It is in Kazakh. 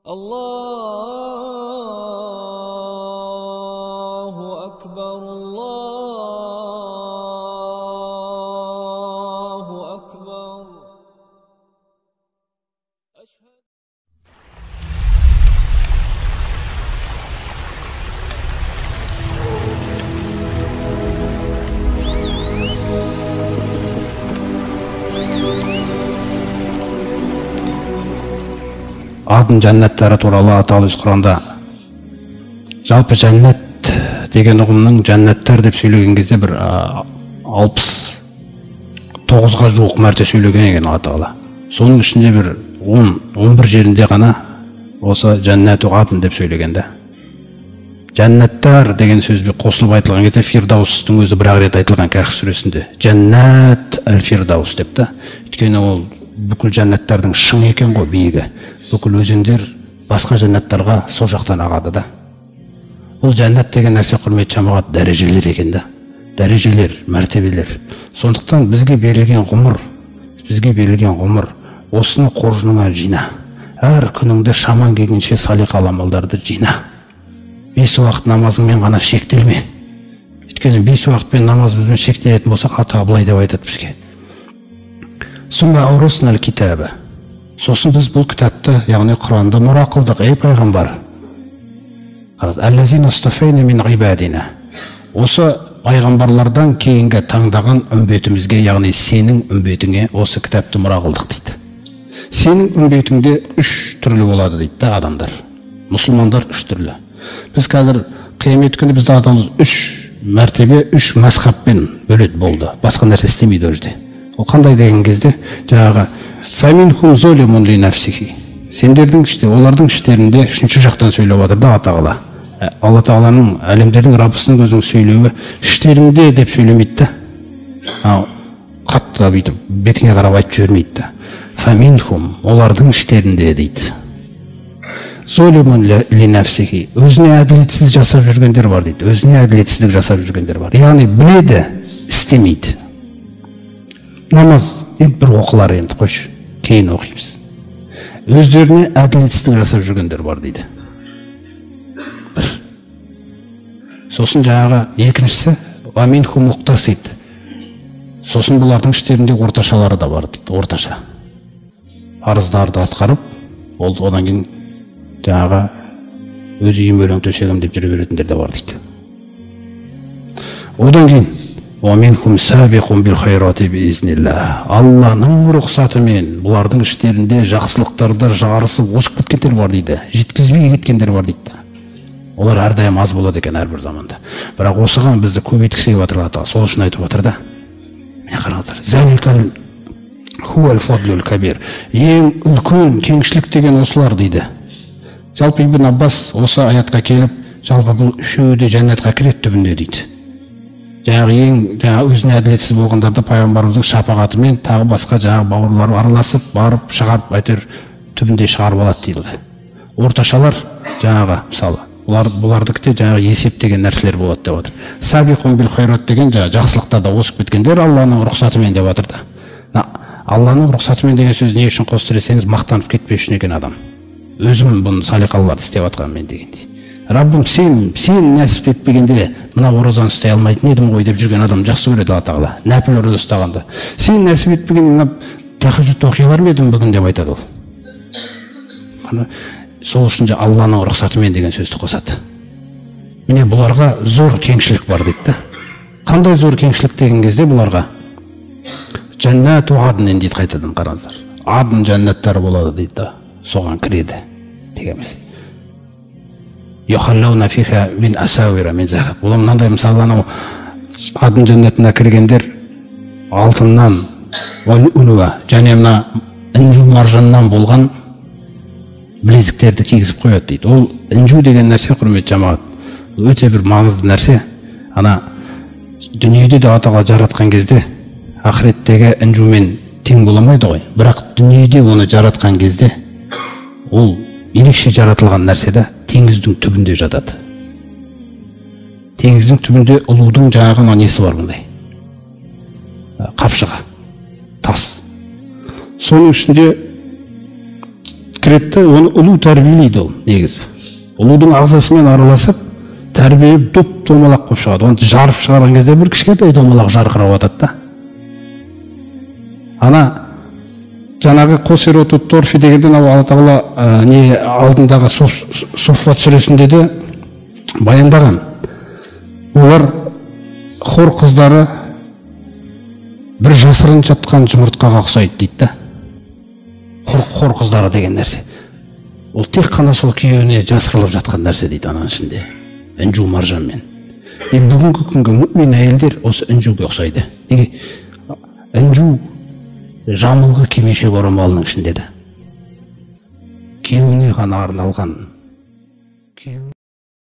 Allahu Akbar, Allahu Akbar. Adın жәннәттері туралы Алла Тағала Құранда жалпы жәннәт деген ұғымның жәннәттер деп сөйлеген кезде бір 69-ға жуық мәрте сөйлеген екен Алла Тағала. Соның ішінде бір 10-11 жерінде ғана осы жәннәту адын деп сөйлегенде. Жәннәттер деген сөзбен қосылып айтылған кезде Фирдаустың өзі бір-ақ рет айтылған Кәхф сүресінде. Жәннат әл-Фирдаус деп та. Өйткені ол бүкіл жәннаттердің шың екен ғой, биігі. Бүкіл өзендер басқа жәннаттарға сол жақтан ағады да. Ол жәннат деген нәрсе, құрметті жамағат, дәрежелер екен да. Дәрежелер, мәртебелер. Сондықтан бізге берілген ғұмыр, осыны қоржыныңа жина. Әр күніңді шаман келгенше салиқалы амалдарды жина. 5 уақыт намазыңмен ғана шектелме. Өйткені 5 уақытпен намаз бізбен шектелетін болсақ, ата былай деп айтады бізге. Сумма аурусна китабы. Сосын біз бұл кітапты, яғни Құранды мұра қылдық, ей пайғамбар. Аллазина стафайна мин ибадина. Осы пайғамбарлардан кейінгі таңдаған үмбетімізге, яғни сенің үмбетіңе осы кітапты мұра қылдық дейді. Сенің үмбетіңде 3 түрлі болады дейді да адамдар. Мұсылмандар 3 түрлі. Біз қазір қиямет күні бізді адамыз 3 мәртебе, 3 мазхабпен бөледі болды. Басқа нәрсе істемейді ол жерде. Ол қандай деген кезде жаңағы фаминхум золимун ли нафсихи. Сендердің іште, олардың іштерінде үшінші жақтан сөйлеп отыр да Алла Тағала. Алла Тағаланың әлемдердің Раббысының өзінің сөйлеуі іштерінде деп сөйлемейді да. Қатты бүйтіп бетіңе қарап айтып жібермейді да. Фаминхум, олардың іштерінде дейді. Золимун ли нафсихи. Өзіне әділетсіз жасап жүргендер бар дейді. Өзіне әділетсіздік жасап жүргендер бар. Яғни біледі, істемейді. Намаз бір оқылар енді, қойшы, кейін оқимыз. Өздеріне әділетсіздік жасап жүргендер бар дейді. Бір. Сосын жаңағы екіншісі ваминхум мұқтасид. Сосын бұлардың іштерінде орташалары да бар дейді, орташа. Парыздарды атқарып, одан кейін жаңағы өз үйім өлең төсегім деп жүре беретіндер де бар дейді. Одан кейін وَمِنْهُمْ سَابِقٌ بِالْخَيْرَاتِ بِإِذْنِ اللَّهِ. Алланың рұқсатымен бұлардың іштерінде жақсылықтарда жарысып осып кеткендер бар дейді. Жеткізбей кеткендер бар дейді. Олар әрдайым аз болады екен әрбір заманда. Бірақ осыған бізді көбейтіксей батыр Алла Тағала. Сол үшін айтып отыр да. Міне қараңыздар. Заликал хуал фадлул кабир. Ең үлкен кеңшілік деген осылар дейді. Жалпы Ибн Аббас осы аятқа келіп, жалпы бұл үшеуі де жәннатқа кіреді түбінде дейді. Жаңағы өзіне әділетсіз болғандарды пайғамбарымыздың шапағатымен тағы басқа жаңағы бауырлары араласып, барып, шығарып, әйтеуір түбінде шығарып алады дейді. Орташалар жаңағы, мысалы, бұлардікі жаңағы есеп деген нәрселер болады деп отыр. Сабиқун бил хайрат деген жақсылықтарда осып кеткендер Алланың рұқсатымен деп отыр да. Алланың рұқсатымен деген сөз не үшін қостырсеңіз, мақтанып кетпей үшін екен адам. Өзім бұны салиқаларды істеп жатқанмен дегендей. Раббым, сен нәсіп етпегенде мына оразаны ұстай алмайтын едім ғой деп жүрген адам жақсы көреді Алла Тағала. Нәпіл ораза ұстағанда. Сен нәсіп етпеген мына тахаджуд оқи алар ма едің бүгін деп айтады ол. Сол үшін де Алланың рұқсатымен деген сөзді қосады. Міне бұларға зор кеңшілік бар дейді. Қандай зор кеңшілік деген кезде бұларға жәннату адын дейді қайтадан қараңыздар. Адын жәннаттары болады дейді. Соған кіреді дегеніміз. Йохаллауна фиха мин асауира мин захаб. Бұл мынандай мысалы анау адын жәннатына кіргендер алтыннан улуа және мына інжу маржаннан болған білезіктерді кигізіп қояды дейді. Ол інжу деген нәрсе, құрметті жамағат, өте бір маңызды нәрсе. Ана дүниеде де Алла Тағала жаратқан кезде ақыреттегі інжумен тең боламайды ғой. Бірақ дүниеде оны жаратқан кезде ол ерекше жаратылған нәрсе де теңіздің түбінде жатады. Теңіздің түбінде ұлудың жаңағы несі бар бұндай. Қапшыға, тас. Соның ішінде кіреді да, оны ұлу тәрбиелейді ол негізі. Ұлудың ағзасымен араласып, тәрбиелеп доп домалақ болып шығады. Оны жарып шығарған кезде бір кішкентай домалақ жарқырап жатады да. Ана жаңағы қосироту торфи дегенде Алла Тағала не алдындағы Соффат сүресінде де баяндаған. Олар хор қыздары бір жасырын жатқан жұмыртқаға ұқсайды дейді да. Хор қыздары деген нәрсе. Ол тек қана сол күйеуіне жасырылып жатқан нәрсе дейді ананың ішінде. Інжу маржанмен. Бүгінгі күнгі мүмин әйелдер осы інжуге ұқсайды. Неге? Інжу жамылғы кимешек орамалының ішінде де. Күйеуіне ғана арналған.